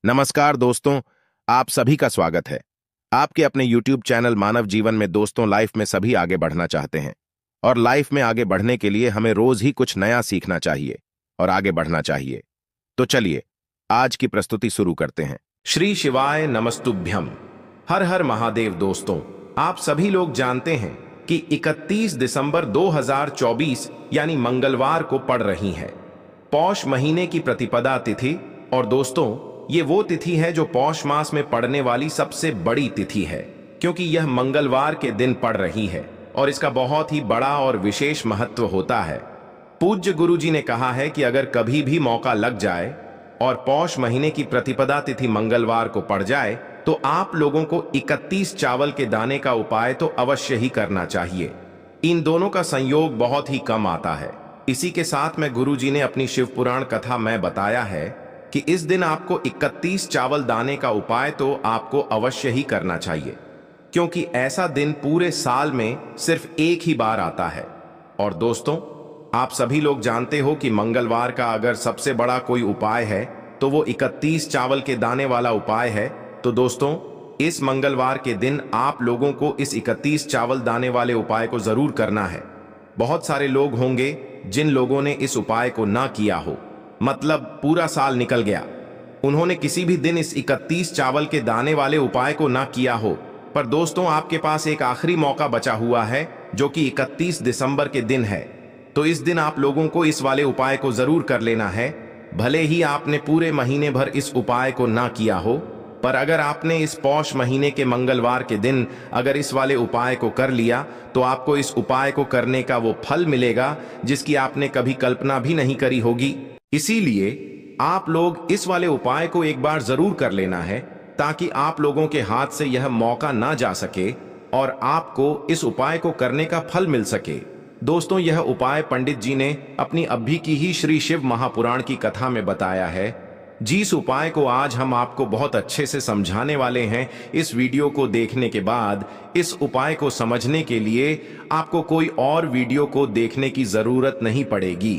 नमस्कार दोस्तों, आप सभी का स्वागत है। आपके अपने YouTube चैनल मानव जीवन में दोस्तों, लाइफ में सभी आगे बढ़ना चाहते हैं और लाइफ में आगे बढ़ने के लिए हमें रोज ही कुछ नया सीखना चाहिए और आगे बढ़ना चाहिए। तो चलिए आज की प्रस्तुति शुरू करते हैं। श्री शिवाय नमस्तुभ्यम। हर हर महादेव। दोस्तों, आप सभी लोग जानते हैं कि 31 दिसंबर 2024 यानी मंगलवार को पड़ रही है पौष महीने की प्रतिपदा तिथि। और दोस्तों, ये वो तिथि है जो पौष मास में पड़ने वाली सबसे बड़ी तिथि है, क्योंकि यह मंगलवार के दिन पड़ रही है और इसका बहुत ही बड़ा और विशेष महत्व होता है। पूज्य गुरु जी ने कहा है कि अगर कभी भी मौका लग जाए और पौष महीने की प्रतिपदा तिथि मंगलवार को पड़ जाए तो आप लोगों को 31 चावल के दाने का उपाय तो अवश्य ही करना चाहिए। इन दोनों का संयोग बहुत ही कम आता है। इसी के साथ में गुरु जी ने अपनी शिव पुराण कथा में बताया है कि इस दिन आपको 31 चावल दाने का उपाय तो आपको अवश्य ही करना चाहिए, क्योंकि ऐसा दिन पूरे साल में सिर्फ एक ही बार आता है। और दोस्तों, आप सभी लोग जानते हो कि मंगलवार का अगर सबसे बड़ा कोई उपाय है तो वो 31 चावल के दाने वाला उपाय है। तो दोस्तों, इस मंगलवार के दिन आप लोगों को इस 31 चावल दाने वाले उपाय को जरूर करना है। बहुत सारे लोग होंगे जिन लोगों ने इस उपाय को ना किया हो, मतलब पूरा साल निकल गया, उन्होंने किसी भी दिन इस 31 चावल के दाने वाले उपाय को ना किया हो। पर दोस्तों, आपके पास एक आखिरी मौका बचा हुआ है जो कि 31 दिसंबर के दिन है। तो इस दिन आप लोगों को इस वाले उपाय को जरूर कर लेना है। भले ही आपने पूरे महीने भर इस उपाय को ना किया हो, पर अगर आपने इस पौष महीने के मंगलवार के दिन अगर इस वाले उपाय को कर लिया तो आपको इस उपाय को करने का वो फल मिलेगा जिसकी आपने कभी कल्पना भी नहीं करी होगी। इसीलिए आप लोग इस वाले उपाय को एक बार जरूर कर लेना है, ताकि आप लोगों के हाथ से यह मौका ना जा सके और आपको इस उपाय को करने का फल मिल सके। दोस्तों, यह उपाय पंडित जी ने अपनी अभी की ही श्री शिव महापुराण की कथा में बताया है। जिस उपाय को आज हम आपको बहुत अच्छे से समझाने वाले हैं, इस वीडियो को देखने के बाद इस उपाय को समझने के लिए आपको कोई और वीडियो को देखने की जरूरत नहीं पड़ेगी।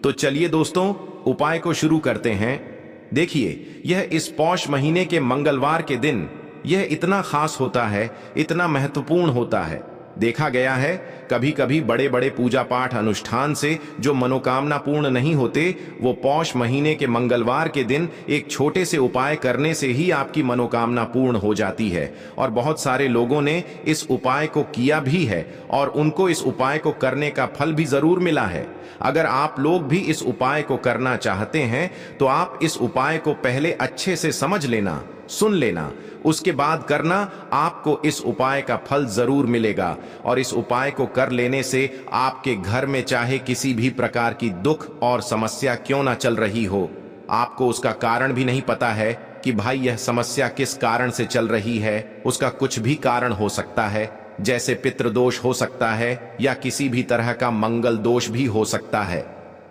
तो चलिए दोस्तों, उपाय को शुरू करते हैं। देखिए, यह इस पौष महीने के मंगलवार के दिन यह इतना खास होता है, इतना महत्वपूर्ण होता है। देखा गया है कभी कभी बड़े बड़े पूजा पाठ अनुष्ठान से जो मनोकामना पूर्ण नहीं होते, वो पौष महीने के मंगलवार के दिन एक छोटे से उपाय करने से ही आपकी मनोकामना पूर्ण हो जाती है। और बहुत सारे लोगों ने इस उपाय को किया भी है और उनको इस उपाय को करने का फल भी जरूर मिला है। अगर आप लोग भी इस उपाय को करना चाहते हैं तो आप इस उपाय को पहले अच्छे से समझ लेना, सुन लेना, उसके बाद करना। आपको इस उपाय का फल जरूर मिलेगा और इस उपाय को कर लेने से आपके घर में चाहे किसी भी प्रकार की दुख और समस्या क्यों ना चल रही हो, आपको उसका कारण भी नहीं पता है कि भाई यह समस्या किस कारण से चल रही है, उसका कुछ भी कारण हो सकता है, जैसे पितृदोष हो सकता है या किसी भी तरह का मंगल दोष भी हो सकता है।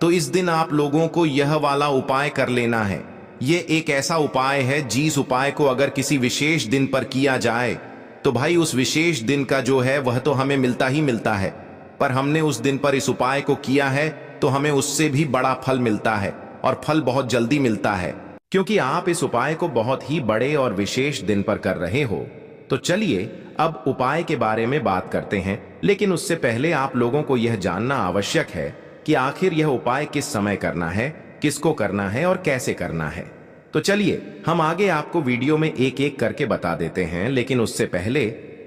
तो इस दिन आप लोगों को यह वाला उपाय कर लेना है। ये एक ऐसा उपाय है जिस उपाय को अगर किसी विशेष दिन पर किया जाए तो भाई उस विशेष दिन का जो है वह तो हमें मिलता ही मिलता है, पर हमने उस दिन पर इस उपाय को किया है तो हमें उससे भी बड़ा फल मिलता है और फल बहुत जल्दी मिलता है, क्योंकि आप इस उपाय को बहुत ही बड़े और विशेष दिन पर कर रहे हो। तो चलिए अब उपाय के बारे में बात करते हैं, लेकिन उससे पहले आप लोगों को यह जानना आवश्यक है कि आखिर यह उपाय किस समय करना है, किसको करना है और कैसे करना है। तो चलिए हम आगे आपको वीडियो में एक एक करके बता देते हैं। लेकिन उससे पहले,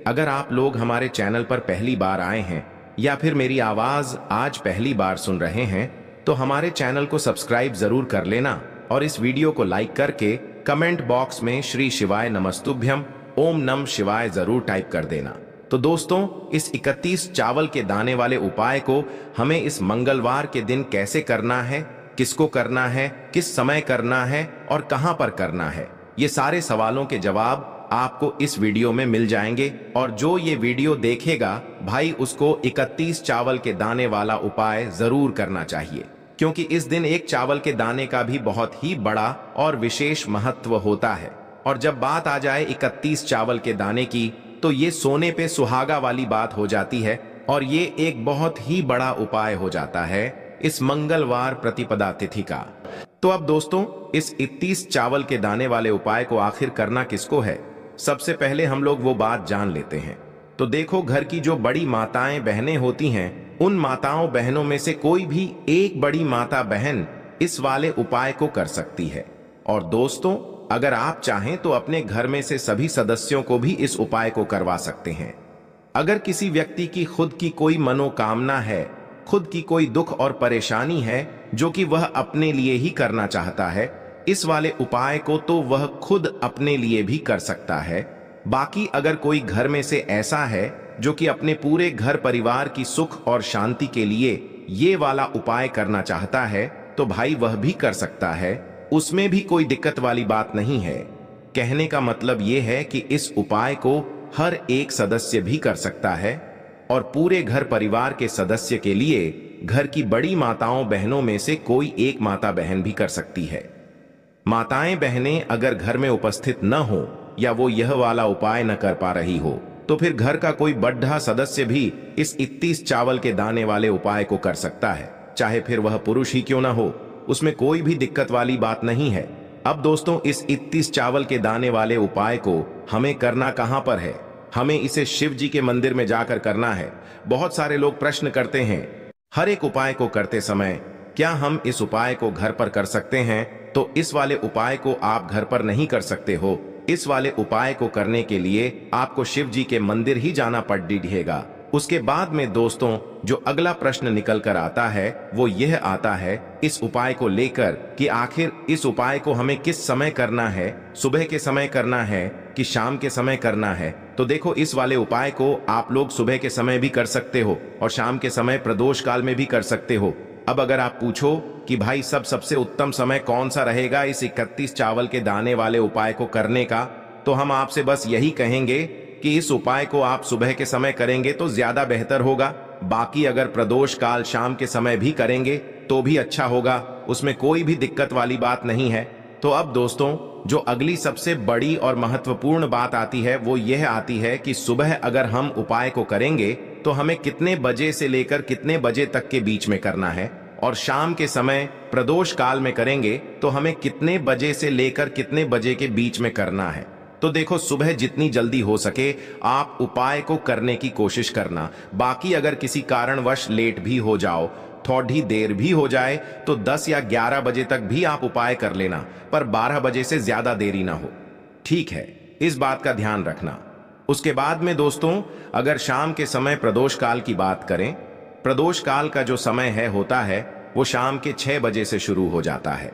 अगर आप लोग हमारे चैनल पर पहली बार आए हैं या फिर मेरी आवाज आज पहली बार सुन रहे हैं, तो हमारे चैनल को सब्सक्राइब जरूर कर लेना और इस वीडियो को लाइक करके कमेंट बॉक्स में श्री शिवाय नमस्तुभ्यम ओम नम शिवाय जरूर टाइप कर देना। तो दोस्तों, इस 31 चावल के दाने वाले उपाय को हमें इस मंगलवार के दिन कैसे करना है, किसको करना है, किस समय करना है और कहां पर करना है, ये सारे सवालों के जवाब आपको इस वीडियो में मिल जाएंगे। और जो ये वीडियो देखेगा भाई, उसको 31 चावल के दाने वाला उपाय जरूर करना चाहिए, क्योंकि इस दिन एक चावल के दाने का भी बहुत ही बड़ा और विशेष महत्व होता है। और जब बात आ जाए 31 चावल के दाने की, तो ये सोने पे सुहागा वाली बात हो जाती है और ये एक बहुत ही बड़ा उपाय हो जाता है। इस मंगलवार प्रतिपदा तिथि का। तो अब दोस्तों, इस 31 चावल के दाने वाले उपाय को आखिर करना किसको है, सबसे पहले हम लोग वो बात जान लेते हैं। तो देखो, घर की जो बड़ी माताएं बहनें होती हैं, उन माताओं बहनों में से कोई भी एक बड़ी माता बहन इस वाले उपाय को कर सकती है। और दोस्तों, अगर आप चाहें तो अपने घर में से सभी सदस्यों को भी इस उपाय को करवा सकते हैं। अगर किसी व्यक्ति की खुद की कोई मनोकामना है, खुद की कोई दुख और परेशानी है जो कि वह अपने लिए ही करना चाहता है, इस वाले उपाय को तो वह खुद अपने लिए भी कर सकता है। बाकी अगर कोई घर में से ऐसा है जो कि अपने पूरे घर परिवार की सुख और शांति के लिए ये वाला उपाय करना चाहता है, तो भाई वह भी कर सकता है, उसमें भी कोई दिक्कत वाली बात नहीं है। कहने का मतलब यह है कि इस उपाय को हर एक सदस्य भी कर सकता है और पूरे घर परिवार के सदस्य के लिए घर की बड़ी माताओं बहनों में से कोई एक माता बहन भी कर सकती है। माताएं बहनें अगर घर में उपस्थित न हो या वो यह वाला उपाय न कर पा रही हो, तो फिर घर का कोई बड़ा सदस्य भी इस 31 चावल के दाने वाले उपाय को कर सकता है, चाहे फिर वह पुरुष ही क्यों ना हो, उसमें कोई भी दिक्कत वाली बात नहीं है। अब दोस्तों, इस 31 चावल के दाने वाले उपाय को हमें करना कहां पर है? हमें इसे शिव जी के मंदिर में जाकर करना है। बहुत सारे लोग प्रश्न करते हैं, हर एक उपाय को करते समय क्या हम इस उपाय को घर पर कर सकते हैं? तो इस वाले उपाय को आप घर पर नहीं कर सकते हो। इस वाले उपाय को करने के लिए आपको शिव जी के मंदिर ही जाना पड़ेगा। उसके बाद में दोस्तों, जो अगला प्रश्न निकल कर आता है वो यह आता है इस उपाय को लेकर कि आखिर इस उपाय को हमें किस समय करना है, सुबह के समय करना है कि शाम के समय करना है। तो देखो, इस वाले उपाय को आप लोग सुबह के समय भी कर सकते हो और शाम के समय प्रदोष काल में भी कर सकते हो। अब अगर आप पूछो कि भाई सबसे उत्तम समय कौन सा रहेगा इस 31 चावल के दाने वाले उपाय को करने का, तो हम आपसे बस यही कहेंगे कि इस उपाय को आप सुबह के समय करेंगे तो ज्यादा बेहतर होगा। बाकी अगर प्रदोष काल शाम के समय भी करेंगे तो भी अच्छा होगा, उसमें कोई भी दिक्कत वाली बात नहीं है। तो अब दोस्तों, जो अगली सबसे बड़ी और महत्वपूर्ण बात आती है वो यह आती है कि सुबह अगर हम उपाय को करेंगे तो हमें कितने बजे से लेकर कितने बजे तक के बीच में करना है, और शाम के समय प्रदोष काल में करेंगे तो हमें कितने बजे से लेकर कितने बजे के बीच में करना है। तो देखो, सुबह जितनी जल्दी हो सके आप उपाय को करने की कोशिश करना। बाकी अगर किसी कारणवश लेट भी हो जाओ, थोड़ी देर भी हो जाए, तो 10 या 11 बजे तक भी आप उपाय कर लेना, पर 12 बजे से ज्यादा देरी ना हो, ठीक है? इस बात का ध्यान रखना। उसके बाद में दोस्तों, अगर शाम के समय प्रदोष काल की बात करें, प्रदोष काल का जो समय होता है वो शाम के 6 बजे से शुरू हो जाता है।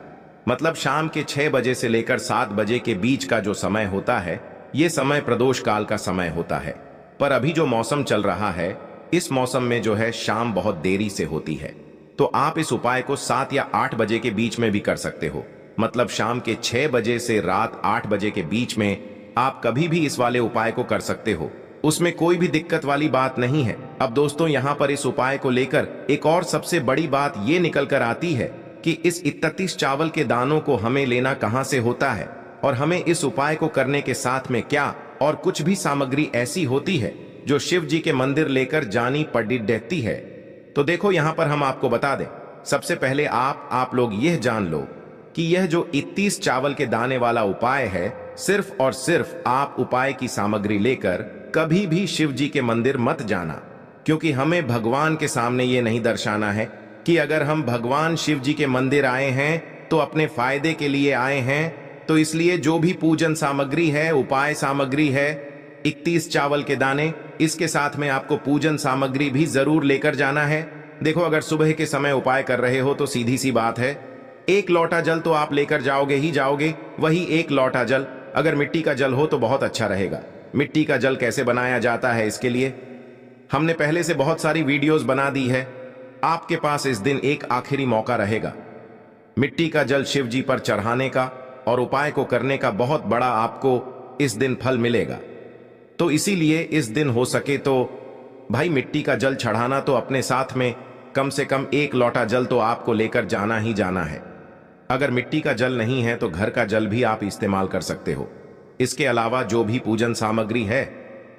मतलब शाम के 6 बजे से लेकर 7 बजे के बीच का जो समय होता है, ये समय प्रदोष काल का समय होता है। पर अभी जो मौसम चल रहा है, इस मौसम में जो है शाम बहुत देरी से होती है, तो आप इस उपाय को 7 या 8 बजे के बीच में भी कर सकते हो। मतलब शाम के 6 बजे से रात 8 बजे के बीच में आप कभी भी इस वाले उपाय को कर सकते हो, उसमें कोई भी दिक्कत वाली बात नहीं है। अब दोस्तों, यहाँ पर इस उपाय को लेकर एक और सबसे बड़ी बात ये निकल कर आती है कि इस 31 चावल के दानों को हमें लेना कहां से होता है, और हमें इस उपाय को करने के साथ में क्या और कुछ भी सामग्री ऐसी होती है जो शिव जी के मंदिर लेकर जानी पड़ती है। तो देखो, यहां पर हम आपको बता दें, सबसे पहले आप लोग यह जान लो कि यह जो 31 चावल के दाने वाला उपाय है, सिर्फ और सिर्फ आप उपाय की सामग्री लेकर कभी भी शिव जी के मंदिर मत जाना, क्योंकि हमें भगवान के सामने ये नहीं दर्शाना है कि अगर हम भगवान शिव जी के मंदिर आए हैं तो अपने फायदे के लिए आए हैं। तो इसलिए जो भी पूजन सामग्री है, उपाय सामग्री है, 31 चावल के दाने, इसके साथ में आपको पूजन सामग्री भी जरूर लेकर जाना है। देखो, अगर सुबह के समय उपाय कर रहे हो तो सीधी सी बात है, 1 लोटा जल तो आप लेकर जाओगे ही जाओगे। वही 1 लोटा जल अगर मिट्टी का जल हो तो बहुत अच्छा रहेगा। मिट्टी का जल कैसे बनाया जाता है, इसके लिए हमने पहले से बहुत सारी वीडियोस बना दी है। आपके पास इस दिन एक आखिरी मौका रहेगा मिट्टी का जल शिव जी पर चढ़ाने का, और उपाय को करने का बहुत बड़ा आपको इस दिन फल मिलेगा। तो इसीलिए इस दिन हो सके तो भाई मिट्टी का जल चढ़ाना तो अपने साथ में कम से कम 1 लोटा जल तो आपको लेकर जाना ही जाना है। अगर मिट्टी का जल नहीं है तो घर का जल भी आप इस्तेमाल कर सकते हो। इसके अलावा जो भी पूजन सामग्री है,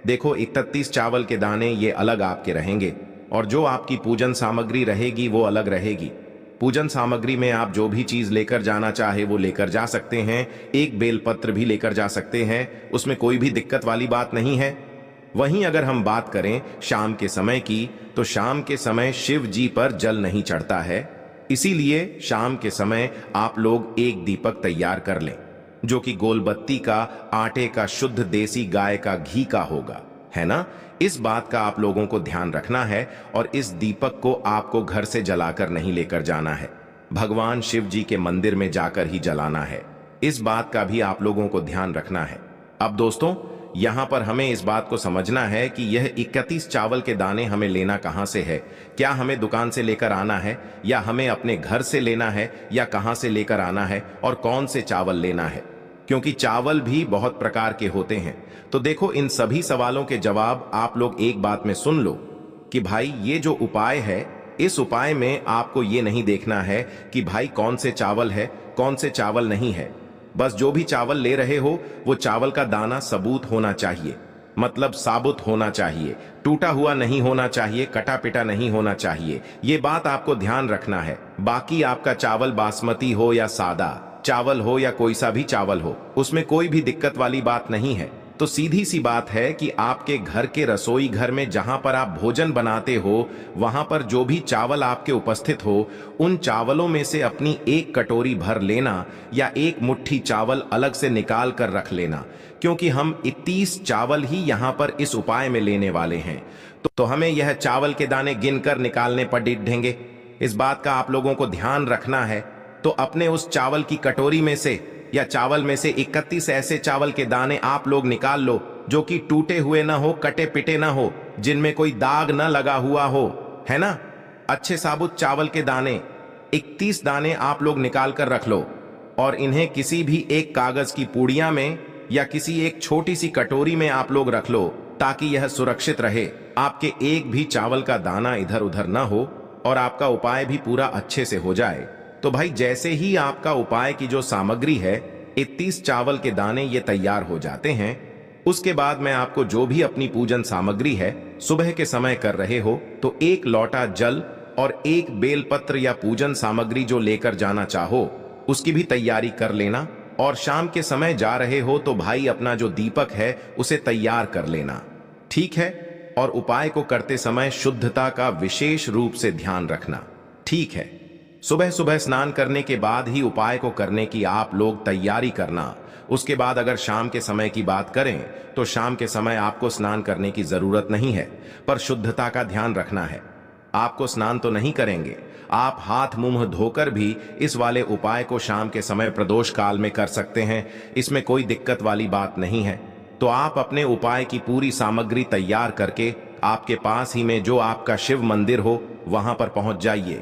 देखो 31 चावल के दाने ये अलग आपके रहेंगे, और जो आपकी पूजन सामग्री रहेगी वो अलग रहेगी। पूजन सामग्री में आप जो भी चीज लेकर जाना चाहे वो लेकर जा सकते हैं, एक बेलपत्र भी लेकर जा सकते हैं, उसमें कोई भी दिक्कत वाली बात नहीं है। वहीं अगर हम बात करें शाम के समय की, तो शाम के समय शिव जी पर जल नहीं चढ़ता है, इसीलिए शाम के समय आप लोग एक दीपक तैयार कर लें जो कि गोलबत्ती का, आटे का, शुद्ध देसी गाय का घी का होगा, है ना। इस बात का आप लोगों को ध्यान रखना है और इस दीपक को आपको घर से जलाकर नहीं लेकर जाना है, भगवान शिव जी के मंदिर में जाकर ही जलाना है। इस बात का भी आप लोगों को ध्यान रखना है। अब दोस्तों, यहां पर हमें इस बात को समझना है कि यह 31 चावल के दाने हमें लेना कहां से है। क्या हमें दुकान से लेकर आना है, या हमें अपने घर से लेना है, या कहां से लेकर आना है, और कौन से चावल लेना है, क्योंकि चावल भी बहुत प्रकार के होते हैं। तो देखो, इन सभी सवालों के जवाब आप लोग एक बात में सुन लो कि भाई ये जो उपाय है, इस उपाय में आपको ये नहीं देखना है कि भाई कौन से चावल है, कौन से चावल नहीं है। बस जो भी चावल ले रहे हो वो चावल का दाना सबूत होना चाहिए, मतलब साबुत होना चाहिए, टूटा हुआ नहीं होना चाहिए, कटा पिटा नहीं होना चाहिए। ये बात आपको ध्यान रखना है। बाकी आपका चावल बासमती हो या सादा चावल हो या कोई सा भी चावल हो, उसमें कोई भी दिक्कत वाली बात नहीं है। तो सीधी सी बात है कि आपके घर के रसोई घर में जहां पर आप भोजन बनाते हो, वहां पर जो भी चावल आपके उपस्थित हो, उन चावलों में से अपनी एक कटोरी भर लेना या एक मुट्ठी चावल अलग से निकाल कर रख लेना, क्योंकि हम 31 चावल ही यहां पर इस उपाय में लेने वाले हैं। तो हमें यह चावल के दाने गिनकर निकालने पर डिढेंगे। इस बात का आप लोगों को ध्यान रखना है। तो अपने उस चावल की कटोरी में से या चावल में से 31 ऐसे चावल के दाने आप लोग निकाल लो जो कि टूटे हुए ना हो, कटे पिटे ना हो, जिनमें कोई दाग ना लगा हुआ हो, है ना। अच्छे साबुत चावल के दाने 31 दाने आप लोग निकाल कर रख लो और इन्हें किसी भी एक कागज की पूड़िया में या किसी एक छोटी सी कटोरी में आप लोग रख लो, ताकि यह सुरक्षित रहे, आपके एक भी चावल का दाना इधर उधर ना हो और आपका उपाय भी पूरा अच्छे से हो जाए। तो भाई जैसे ही आपका उपाय की जो सामग्री है, 31 चावल के दाने ये तैयार हो जाते हैं, उसके बाद मैं आपको जो भी अपनी पूजन सामग्री है सुबह के समय कर रहे हो, तो एक लोटा जल और एक बेलपत्र या पूजन सामग्री जो लेकर जाना चाहो उसकी भी तैयारी कर लेना। और शाम के समय जा रहे हो तो भाई अपना जो दीपक है उसे तैयार कर लेना, ठीक है। और उपाय को करते समय शुद्धता का विशेष रूप से ध्यान रखना, ठीक है। सुबह सुबह स्नान करने के बाद ही उपाय को करने की आप लोग तैयारी करना। उसके बाद अगर शाम के समय की बात करें तो शाम के समय आपको स्नान करने की जरूरत नहीं है, पर शुद्धता का ध्यान रखना है। आपको स्नान तो नहीं करेंगे, आप हाथ मुंह धोकर भी इस वाले उपाय को शाम के समय प्रदोष काल में कर सकते हैं, इसमें कोई दिक्कत वाली बात नहीं है। तो आप अपने उपाय की पूरी सामग्री तैयार करके आपके पास ही में जो आपका शिव मंदिर हो वहां पर पहुंच जाइए।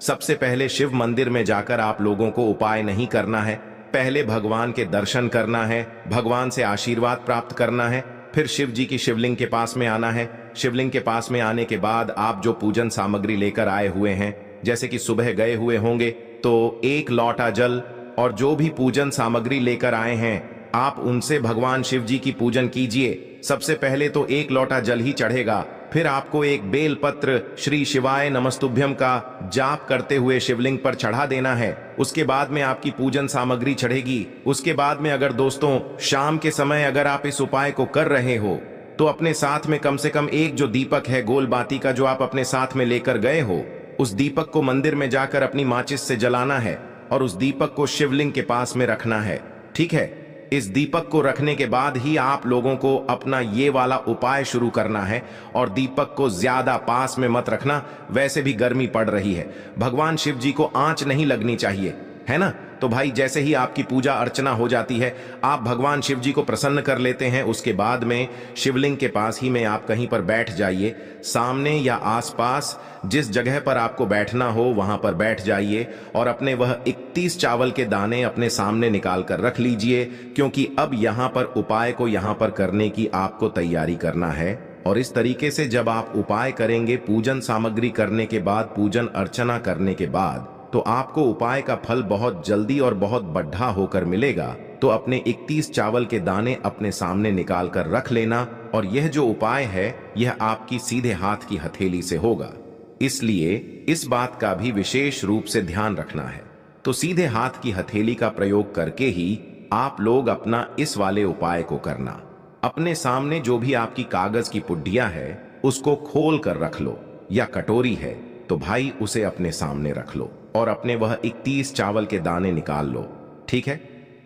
सबसे पहले शिव मंदिर में जाकर आप लोगों को उपाय नहीं करना है, पहले भगवान के दर्शन करना है, भगवान से आशीर्वाद प्राप्त करना है, फिर शिव जी की शिवलिंग के पास में आना है। शिवलिंग के पास में आने के बाद आप जो पूजन सामग्री लेकर आए हुए हैं, जैसे कि सुबह गए हुए होंगे तो एक लोटा जल और जो भी पूजन सामग्री लेकर आए हैं आप उनसे भगवान शिव जी की पूजन कीजिए। सबसे पहले तो एक लोटा जल ही चढ़ेगा, फिर आपको एक बेल पत्र श्री शिवाय नमस्तुभ्यम का जाप करते हुए शिवलिंग पर चढ़ा देना है। उसके बाद में आपकी पूजन सामग्री चढ़ेगी। उसके बाद में अगर दोस्तों शाम के समय अगर आप इस उपाय को कर रहे हो तो अपने साथ में कम से कम एक जो दीपक है गोल बाती का जो आप अपने साथ में लेकर गए हो, उस दीपक को मंदिर में जाकर अपनी माचिस से जलाना है और उस दीपक को शिवलिंग के पास में रखना है, ठीक है। इस दीपक को रखने के बाद ही आप लोगों को अपना ये वाला उपाय शुरू करना है और दीपक को ज्यादा पास में मत रखना, वैसे भी गर्मी पड़ रही है, भगवान शिव जी को आंच नहीं लगनी चाहिए, है ना। तो भाई जैसे ही आपकी पूजा अर्चना हो जाती है, आप भगवान शिव जी को प्रसन्न कर लेते हैं, उसके बाद में शिवलिंग के पास ही में आप कहीं पर बैठ जाइए। सामने या आसपास जिस जगह पर आपको बैठना हो वहां पर बैठ जाइए और अपने वह 31 चावल के दाने अपने सामने निकाल कर रख लीजिए, क्योंकि अब यहां पर उपाय को यहां पर करने की आपको तैयारी करना है। और इस तरीके से जब आप उपाय करेंगे, पूजन सामग्री करने के बाद, पूजन अर्चना करने के बाद, तो आपको उपाय का फल बहुत जल्दी और बहुत बढ़ा होकर मिलेगा। तो अपने 31 चावल के दाने अपने सामने निकाल कर रख लेना, और यह जो उपाय है यह आपकी सीधे हाथ की हथेली से होगा, इसलिए इस बात का भी विशेष रूप से ध्यान रखना है। तो सीधे हाथ की हथेली का प्रयोग करके ही आप लोग अपना इस वाले उपाय को करना। अपने सामने जो भी आपकी कागज की पुड्डियां है उसको खोल कर रख लो, या कटोरी है तो भाई उसे अपने सामने रख लो और अपने वह 31 चावल के दाने निकाल लो, ठीक है।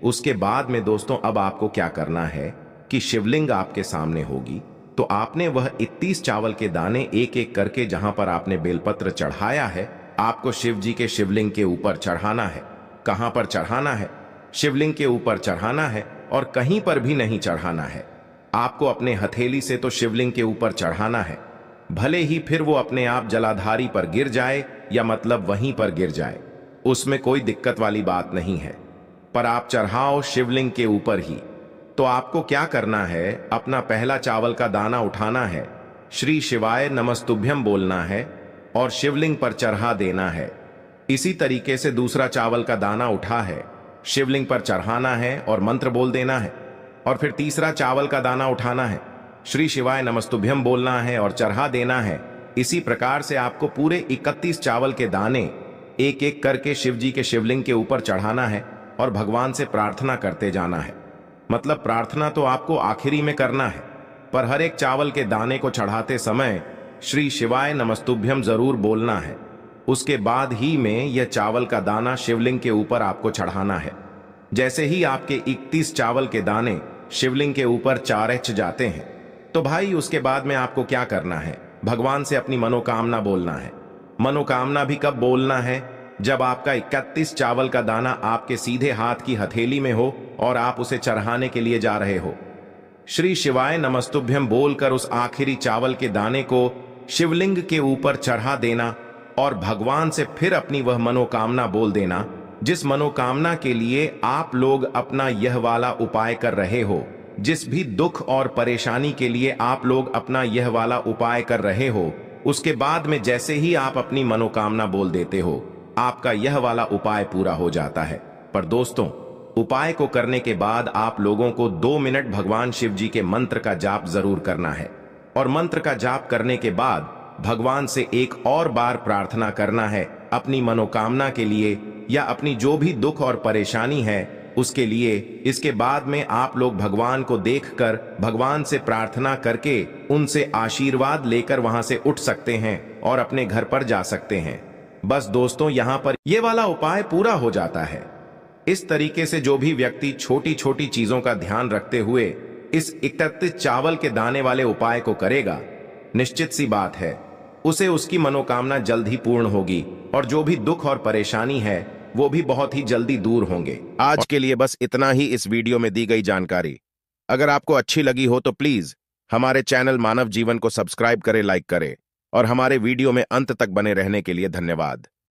उसके बाद में दोस्तों अब आपको क्या करना है कि शिवलिंग आपके सामने होगी, तो आपने वह 31 चावल के दाने एक एक करके जहां पर आपने बेलपत्र चढ़ाया है आपको शिव जी के शिवलिंग के ऊपर चढ़ाना है। कहां पर चढ़ाना है? शिवलिंग के ऊपर चढ़ाना है, और कहीं पर भी नहीं चढ़ाना है। आपको अपने हथेली से तो शिवलिंग के ऊपर चढ़ाना है, भले ही फिर वो अपने आप जलाधारी पर गिर जाए या मतलब वहीं पर गिर जाए, उसमें कोई दिक्कत वाली बात नहीं है, पर आप चढ़ाओ शिवलिंग के ऊपर ही। तो आपको क्या करना है, अपना पहला चावल का दाना उठाना है, श्री शिवाय नमस्तुभ्यम बोलना है और शिवलिंग पर चढ़ा देना है। इसी तरीके से दूसरा चावल का दाना उठा है, शिवलिंग पर चढ़ाना है और मंत्र बोल देना है। और फिर तीसरा चावल का दाना उठाना है, श्री शिवाय नमस्तुभ्यम बोलना है और चढ़ा देना है। इसी प्रकार से आपको पूरे 31 चावल के दाने एक एक करके शिव जी के शिवलिंग के ऊपर चढ़ाना है और भगवान से प्रार्थना करते जाना है। मतलब प्रार्थना तो आपको आखिरी में करना है, पर हर एक चावल के दाने को चढ़ाते समय श्री शिवाय नमस्तुभ्यम जरूर बोलना है। उसके बाद ही में यह चावल का दाना शिवलिंग के ऊपर आपको चढ़ाना है। जैसे ही आपके 31 चावल के दाने शिवलिंग के ऊपर चारच जाते हैं, तो भाई उसके बाद में आपको क्या करना है, भगवान से अपनी मनोकामना बोलना है। मनोकामना भी कब बोलना है? जब आपका 31 चावल का दाना आपके सीधे हाथ की हथेली में हो और आप उसे चढ़ाने के लिए जा रहे हो। श्री शिवाय नमस्तुभ्यम बोलकर उस आखिरी चावल के दाने को शिवलिंग के ऊपर चढ़ा देना और भगवान से फिर अपनी वह मनोकामना बोल देना, जिस मनोकामना के लिए आप लोग अपना यह वाला उपाय कर रहे हो। जिस भी दुख और परेशानी के लिए आप लोग अपना यह वाला उपाय कर रहे हो, उसके बाद में जैसे ही आप अपनी मनोकामना बोल देते हो, आपका यह वाला उपाय पूरा हो जाता है। पर दोस्तों, उपाय को करने के बाद आप लोगों को 2 मिनट भगवान शिव जी के मंत्र का जाप जरूर करना है, और मंत्र का जाप करने के बाद भगवान से एक और बार प्रार्थना करना है अपनी मनोकामना के लिए या अपनी जो भी दुख और परेशानी है उसके लिए। इसके बाद में आप लोग भगवान को देखकर भगवान से प्रार्थना करके उनसे आशीर्वाद लेकर वहां से उठ सकते हैं और अपने घर पर जा सकते हैं। बस दोस्तों, यहां पर यह वाला उपाय पूरा हो जाता है। इस तरीके से जो भी व्यक्ति छोटी छोटी चीजों का ध्यान रखते हुए इस 31 चावल के दाने वाले उपाय को करेगा, निश्चित सी बात है उसे उसकी मनोकामना जल्द ही पूर्ण होगी और जो भी दुख और परेशानी है वो भी बहुत ही जल्दी दूर होंगे। आज के लिए बस इतना ही इस वीडियो में दी गई जानकारी। अगर आपको अच्छी लगी हो तो प्लीज हमारे चैनल मानव जीवन को सब्सक्राइब करें, लाइक करें, और हमारे वीडियो में अंत तक बने रहने के लिए धन्यवाद।